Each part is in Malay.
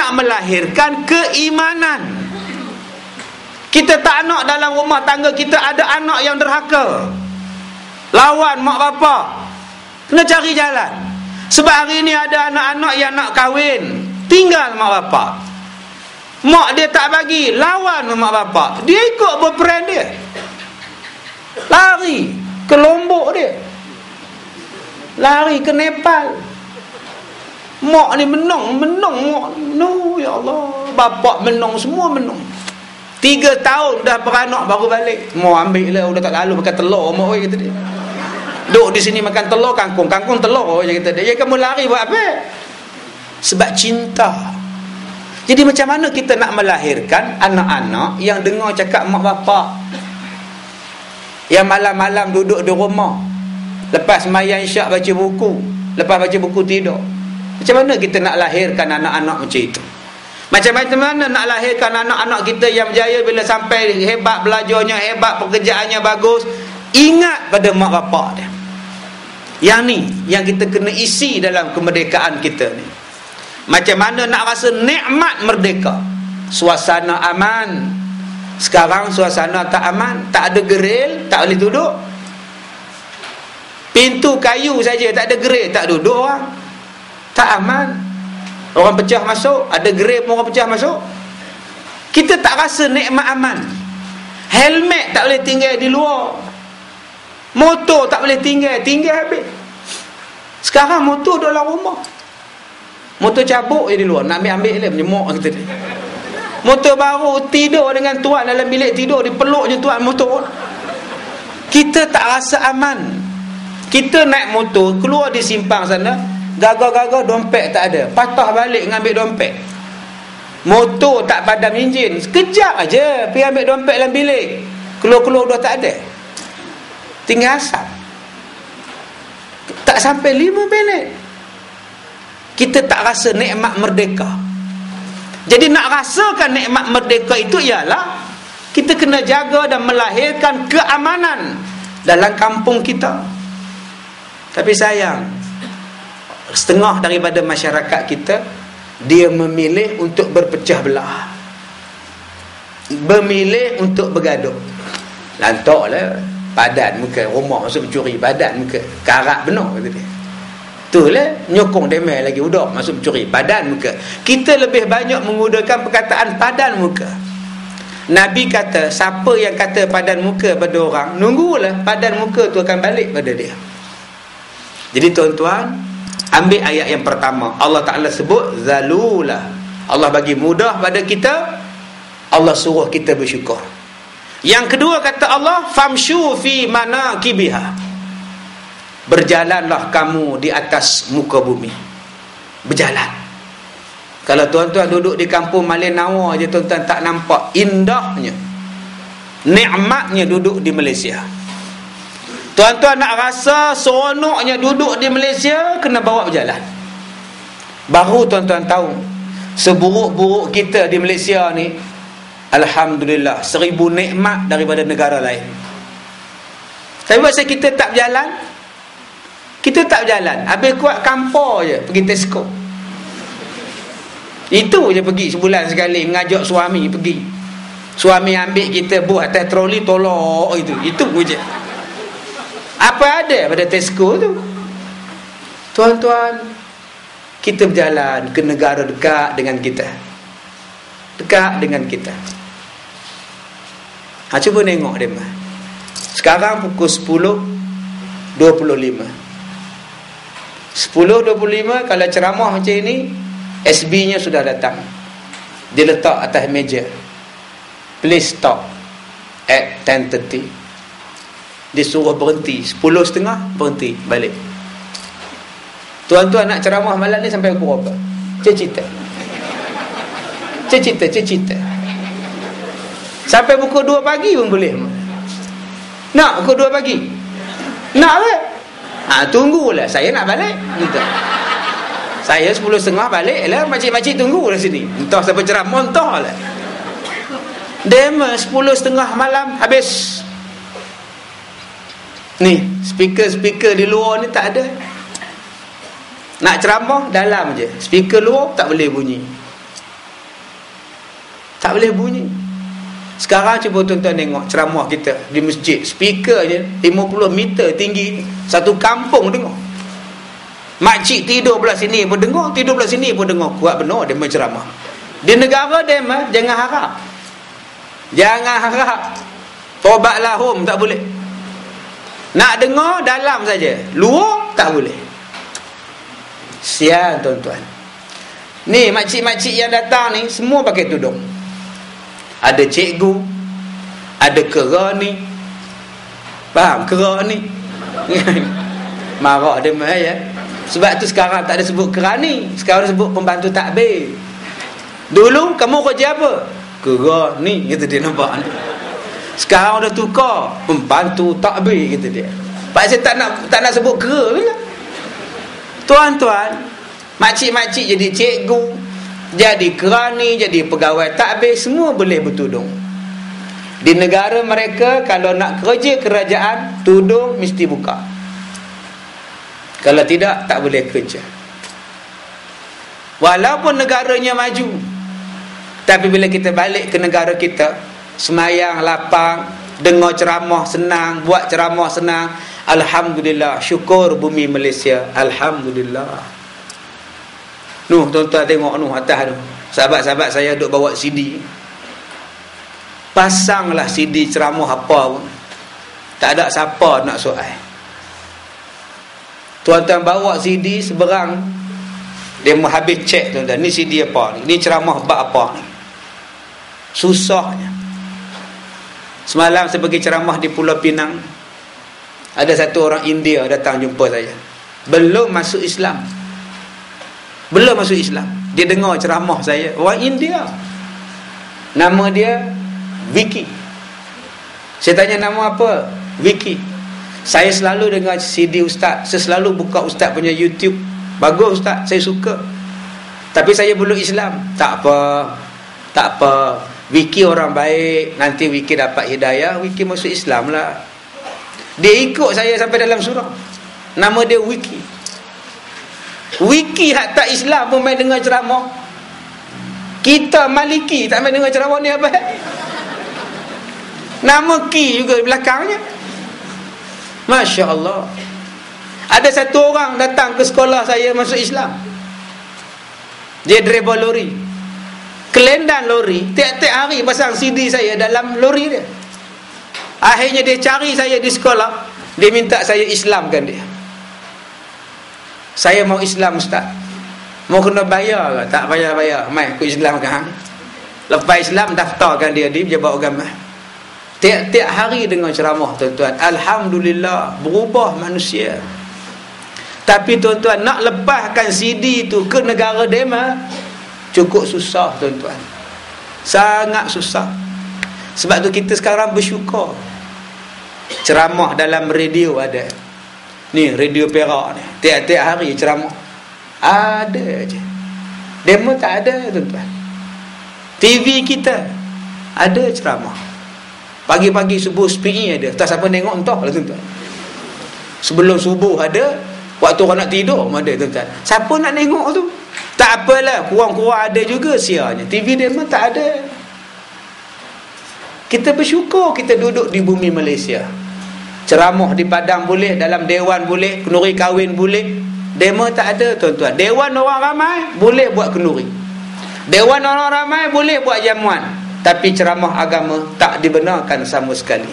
nak melahirkan keimanan. Kita tak nak dalam rumah tangga kita ada anak yang derhaka, lawan mak bapak. Kena cari jalan. Sebab hari ni ada anak-anak yang nak kahwin, tinggal mak bapak. Mak dia tak bagi, lawan mak bapak. Dia ikut berperan dia, lari ke Lombok dia, lari ke Nepal. Mak ni menang mak. No, ya Allah, bapak menang, semua menang. 3 tahun dah beranak baru balik. Mak ambil lah, udah tak lalu makan telur mak, kata dia. Duk di sini makan telur, kangkung telur je, kata dia. Ya, kamu lari buat apa? Sebab cinta. Jadi macam mana kita nak melahirkan anak-anak yang dengar cakap mak bapak, yang malam-malam duduk di rumah, lepas sembahyang isyak baca buku, lepas baca buku tidur. Macam mana kita nak lahirkan anak-anak macam itu? Macam mana nak lahirkan anak-anak kita yang berjaya bila sampai hebat belajarnya, hebat pekerjaannya bagus, ingat pada mak bapak dia. Yang ni yang kita kena isi dalam kemerdekaan kita ni. Macam mana nak rasa nikmat merdeka? Suasana aman. Sekarang suasana tak aman, tak ada geril, tak boleh duduk. Pintu kayu saja, tak ada geril, tak duduk orang. Tak aman. Orang pecah masuk, ada geril pun orang pecah masuk. Kita tak rasa nikmat aman. Helmet tak boleh tinggal di luar, motor tak boleh tinggal habis. Sekarang motor dalam rumah, motor cabuk je di luar, nak ambil lah, menyemuk kata dia. Motor baru, tidur dengan tuan dalam bilik tidur, dipeluk je tuan motor. Kita tak rasa aman. Kita naik motor, keluar di simpang sana, gagal-gagal dompet tak ada, patah balik ngambil dompet. Motor tak padam enjin, sekejap aja pergi ambil dompet dalam bilik, keluar-keluar dah tak ada, tinggal asap. Tak sampai 5 minit kita tak rasa nikmat merdeka. Jadi nak rasakan nikmat merdeka itu ialah kita kena jaga dan melahirkan keamanan dalam kampung kita. Tapi sayang, setengah daripada masyarakat kita, dia memilih untuk berpecah belah, memilih untuk bergaduh. Lantaklah padan muka, rumah masuk mencuri, padan muka, karat benar kata dia. Itulah nyokong demel lagi udak masuk mencuri, padan muka. Kita lebih banyak menggunakan perkataan padan muka. Nabi kata, siapa yang kata padan muka pada orang, nunggulah padan muka tu akan balik pada dia. Jadi tuan-tuan, ambil ayat yang pertama, Allah Ta'ala sebut zalulah. Allah bagi mudah pada kita, Allah suruh kita bersyukur. Yang kedua kata Allah, famshu fi manakibiha, berjalanlah kamu di atas muka bumi. Berjalan. Kalau tuan-tuan duduk di kampung Malinawa je, tuan-tuan tak nampak indahnya, nikmatnya duduk di Malaysia. Tuan-tuan nak rasa seronoknya duduk di Malaysia, kena bawa berjalan. Baru tuan-tuan tahu seburuk-buruk kita di Malaysia ni, alhamdulillah, 1000 nikmat daripada negara lain. Tapi pasal kita tak berjalan, kita tak berjalan, habis kuat kampor je pergi Tesco. Itu je pergi sebulan sekali, ngajak suami pergi. Suami ambil kita buat atas troli, tolak itu je. Apa ada pada Tesco tu? Tuan-tuan, kita berjalan ke negara dekat dengan kita, dekat dengan kita. Cuba tengok dia. Sekarang pukul 10.25. 10.25 kalau ceramah macam ini, SB-nya sudah datang. Dia letak atas meja, please stop at 10:30. Dia suruh berhenti 10.30, berhenti balik. Tuan-tuan nak ceramah malam ni sampai pukul berapa? Cerita sampai pukul 2 pagi pun boleh. Nak pukul 2 pagi? Nak ke? Tunggulah, saya nak balik. Saya 10.30 balik lah. Makcik-makcik tunggu lah sini, entah sampai ceramah, entah lah. Demo 10.30 malam habis. Ni speaker di luar ni tak ada. Nak ceramah dalam je, speaker luar tak boleh bunyi. Tak boleh bunyi. Sekarang cuba tuan-tuan tengok ceramah kita di masjid, speaker je 50 meter tinggi, satu kampung dengar. Makcik tidur belah sini pun dengar, tidur belah sini pun dengar. Kuat benar dia menceramah. Di negara dia jangan harap. Jangan harap. Tobatlah home tak boleh. Nak dengar dalam saja, luar tak boleh. Sial tuan-tuan. Ni makcik-makcik yang datang ni semua pakai tudung. Ada cikgu, ada kera ni. Faham kera ni? Marah dia mah ya. Sebab tu sekarang tak ada sebut kera ni, sekarang sebut pembantu takbir. Dulu kamu kerja apa? Kera ni, kata dia, nampak. Sekarang dah tukar, pembantu takbir, kata dia. Pak saya tak nak sebut kera bila. Tuan-tuan, makcik-makcik jadi cikgu, jadi kerani, jadi pegawai takbir, semua boleh bertudung. Di negara mereka kalau nak kerja kerajaan, tudung mesti buka. Kalau tidak, tak boleh kerja. Walaupun negaranya maju, tapi bila kita balik ke negara kita, semayang lapang, dengar ceramah senang, buat ceramah senang. Alhamdulillah, syukur bumi Malaysia. Alhamdulillah. Nuh, tuan-tuan tengok Nuh atas tu. Sahabat-sahabat saya duk bawa CD. Pasanglah CD ceramah apa pun. Tak ada siapa nak soal. Tuan-tuan bawa CD seberang, dia mau habis cek tuan-tuan. Ni CD apa ni? Ni ceramah bab apa ni? Susahnya. Semalam saya pergi ceramah di Pulau Pinang. Ada satu orang India datang jumpa saya. Belum masuk Islam. Belum masuk Islam. Dia dengar ceramah saya. Orang India. Nama dia Vicky. Saya tanya nama apa? Vicky. Saya selalu dengar CD ustaz. Saya selalu buka ustaz punya YouTube. Bagus ustaz, saya suka. Tapi saya belum Islam. Tak apa. Tak apa. Vicky orang baik. Nanti Vicky dapat hidayah, Vicky masuk Islam lah. Dia ikut saya sampai dalam surau. Nama dia Vicky. Wiki hak tak Islam pun main dengar ceramah. Kita Maliki tak main dengar ceramah ni apa? Nama Ki juga di belakangnya. Masya Allah. Ada satu orang datang ke sekolah saya masuk Islam. Dia driver lori. Kelendan lori, tiap-tiap hari pasang CD saya dalam lori dia. Akhirnya dia cari saya di sekolah. Dia minta saya Islamkan dia. Saya mau Islam ustaz. Mau kena bayar ke? Tak bayar-bayar. Mai aku Islamkan. Lepas Islam daftarkan dia di Pejabat Agama. Tiap-tiap hari dengar ceramah tuan-tuan. Alhamdulillah, berubah manusia. Tapi tuan-tuan, nak lepaskan CD tu ke negara dema cukup susah tuan-tuan. Sangat susah. Sebab tu kita sekarang bersyukur. Ceramah dalam radio ada. Ni radio Perak ni, tiap-tiap hari ceramah ada je. Demo tak ada tuan-tuan. TV kita ada ceramah. Pagi-pagi subuh SPI ada. Tak siapa tengok entah lah tuan-tuan. Sebelum subuh ada, waktu orang nak tidur pun ada tuan-tuan. Siapa nak tengok tu? Tak apalah, kurang-kurang ada juga siarnya. TV demo tak ada. Kita bersyukur kita duduk di bumi Malaysia. Ceramah di Padang boleh, dalam dewan boleh, kenduri kahwin boleh. Demo tak ada tuan-tuan. Dewan orang ramai boleh buat kenduri. Dewan orang ramai boleh buat jamuan. Tapi ceramah agama tak dibenarkan sama sekali.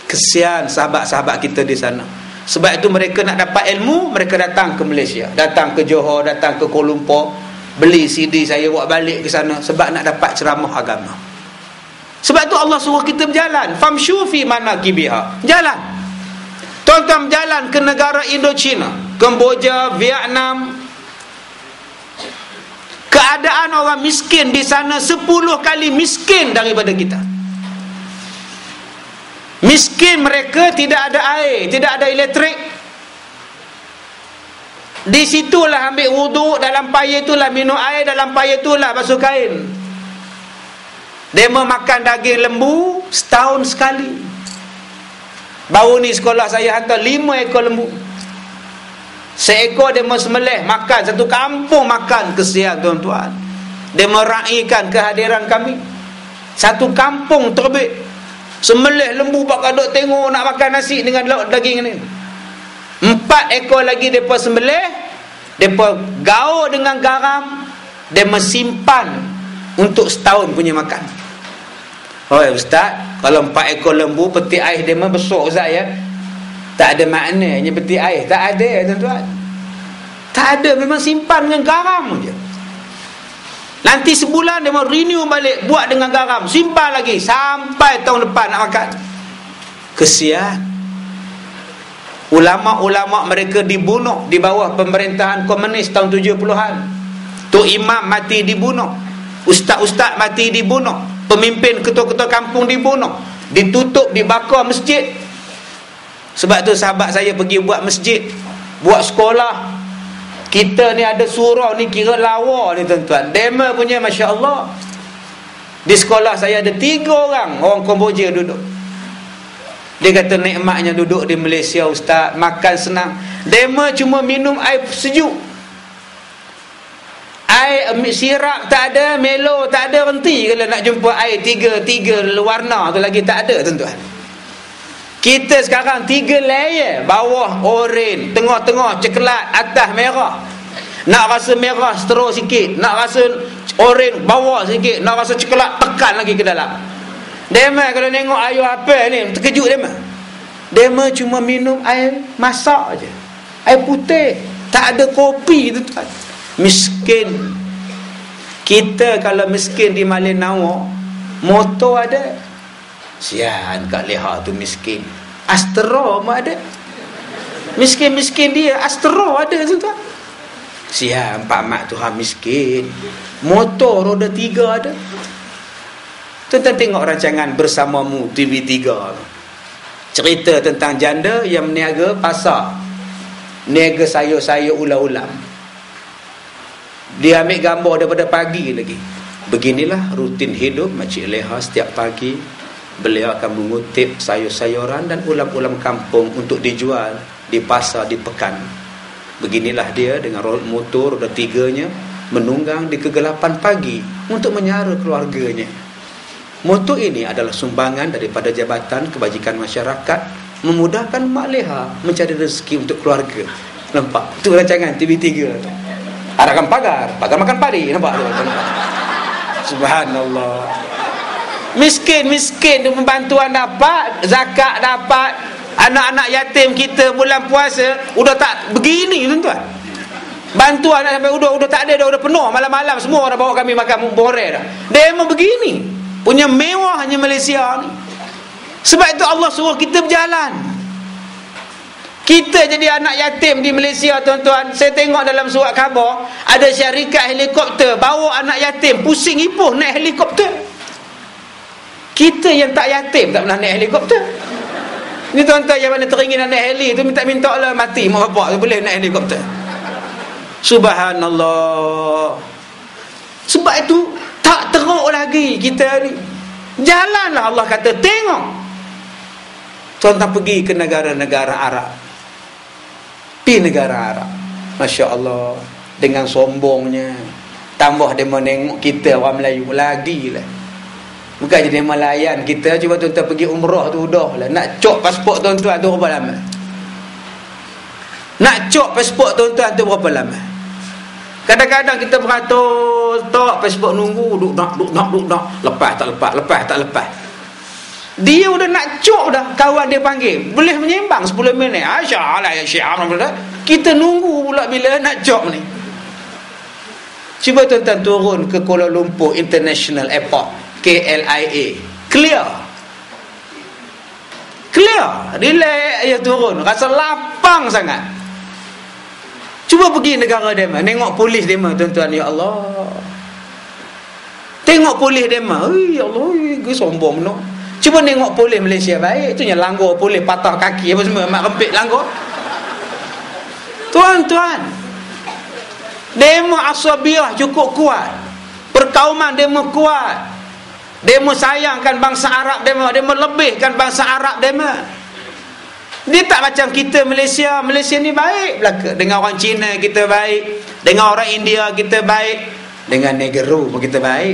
Kesian sahabat-sahabat kita di sana. Sebab itu mereka nak dapat ilmu, mereka datang ke Malaysia, datang ke Johor, datang ke Kuala Lumpur, beli CD saya buat balik ke sana sebab nak dapat ceramah agama. Sebab tu Allah suruh kita berjalan. Famshu fi manakibiha. Jalan. Tuan-tuan berjalan ke negara Indochina, Kemboja, Vietnam. Keadaan orang miskin di sana 10 kali miskin daripada kita. Miskin mereka, tidak ada air, tidak ada elektrik. Di situlah ambil wuduk, dalam payah itulah minum air, dalam payah itulah basuh kain. Dia makan daging lembu setahun sekali. Baru ni sekolah saya hantar 5 ekor lembu. Seekor dia sembelih, makan satu kampung makan. Kesian tuan-tuan. dia meraihkan kehadiran kami. Satu kampung terbit, sembelih lembu bakal duk tengok nak makan nasi dengan lauk daging ni. 4 ekor lagi depa sembelih, depa gaul dengan garam, dia mensimpan untuk setahun punya makan. Oh ustaz, kalau 4 ekor lembu, peti ais dia memang besar ustaz ya. Tak ada maknanya peti ais, tak ada tuan-tuan. Tak ada, memang simpan dengan garam je. Nanti sebulan dia mau renew balik, buat dengan garam, simpan lagi sampai tahun depan nak makan. Kesian. Ulama-ulama mereka dibunuh di bawah pemerintahan komunis tahun 70-an. Tok Imam mati dibunuh, ustaz-ustaz mati dibunuh, pemimpin ketua-ketua kampung dibunuh, ditutup, dibakar masjid. Sebab tu sahabat saya pergi buat masjid, buat sekolah. Kita ni ada surau ni kira lawa ni tuan-tuan. Dema punya Masya Allah. Di sekolah saya ada 3 orang Kamboja duduk. Dia kata nikmatnya duduk di Malaysia ustaz, makan senang. Dema cuma minum air sejuk, air sirap tak ada, melo tak ada, renti kalau nak jumpa air tiga warna tu lagi tak ada tuan-tuan. Kita sekarang 3 layer, bawah oren, tengah-tengah coklat, atas merah. Nak rasa merah terus sikit, nak rasa oren bawah sikit, nak rasa coklat tekan lagi ke dalam. Dema kalau tengok air apa ni terkejut dema. Dema cuma minum air masak aja, air putih, tak ada kopi tuan-tuan. Miskin. Kita kalau miskin di Malinau, motor ada. Sian kat Leha tu miskin. Astro pun ada. Miskin-miskin dia, Astro ada tuan-tuan. Sian Pak Mat tu miskin. Motor roda 3 ada. Tuan-tuan tengok rancangan Bersamamu TV3. Cerita tentang janda yang meniaga pasar, niaga sayur-sayur ulam-ulam. Dia ambil gambar daripada pagi lagi. Beginilah rutin hidup Makcik Leha setiap pagi. Beliau akan mengutip sayur-sayuran dan ulam-ulam kampung untuk dijual di pasar di pekan. Beginilah dia dengan motor roda 3-nya menunggang di kegelapan pagi untuk menyara keluarganya. Motor ini adalah sumbangan daripada Jabatan Kebajikan Masyarakat memudahkan Mak Leha mencari rezeki untuk keluarga. Nampak? Itu rancangan TV3. Arahkan pagar makan padi. Nampak tu? Subhanallah. Miskin tu pembantuan dapat, zakat dapat, anak-anak yatim kita bulan puasa udah tak begini tuan-tuan. Bantuan dah sampai udah tak ada dah, udah penuh malam-malam semua orang bawa kami makan boreh dah. Dia memang begini. Punya mewahnya Malaysia ni. Sebab itu Allah suruh kita berjalan. Kita jadi anak yatim di Malaysia tuan-tuan. Saya tengok dalam surat khabar ada syarikat helikopter bawa anak yatim pusing ipoh naik helikopter. Kita yang tak yatim tak pernah naik helikopter. Ni tuan-tuan yang mana teringin nak naik heli tu minta-minta lah mati mak bapak tu boleh naik helikopter. Subhanallah. Sebab itu tak teruk lagi kita ni. Jalanlah Allah kata, tengok. Tuan-tuan pergi ke negara-negara Arab. Di negara Arab, Masya Allah, dengan sombongnya, tambah dia menengok kita orang Melayu lagi lah. Bukan jadi melayan kita. Cuba tuan-tuan pergi umrah tu dah lah. Nak cok pasport tuan-tuan tu berapa lama? Nak cok pasport tuan-tuan tu berapa lama? Kadang-kadang kita beratur tok pasport nunggu duk nak lepas tak lepas. Dia udah nak cok dah, kawan dia panggil boleh menyembang 10 minit. Asyaallah ya Syekh. Kita nunggu pula bila nak cok ni. Cuba tuan-tuan turun ke Kuala Lumpur International Airport, KLIA, clear, relax je turun, rasa lapang sangat. Cuba pergi negara dema, tengok polis dema tuan-tuan, ya Allah. Tengok polis dema, ya Allah, gue sombong no. Cuba tengok polis Malaysia baik, tu yang langgar polis patah kaki apa semua, mak rempit langgar. Tuan-tuan, dema asabiah cukup kuat, perkauman dema kuat. Demo sayangkan bangsa Arab, demo lebihkan bangsa Arab demo. Dia tak macam kita Malaysia. Malaysia ni baik belaka. Dengan orang Cina kita baik, dengan orang India kita baik, dengan negro pun kita baik.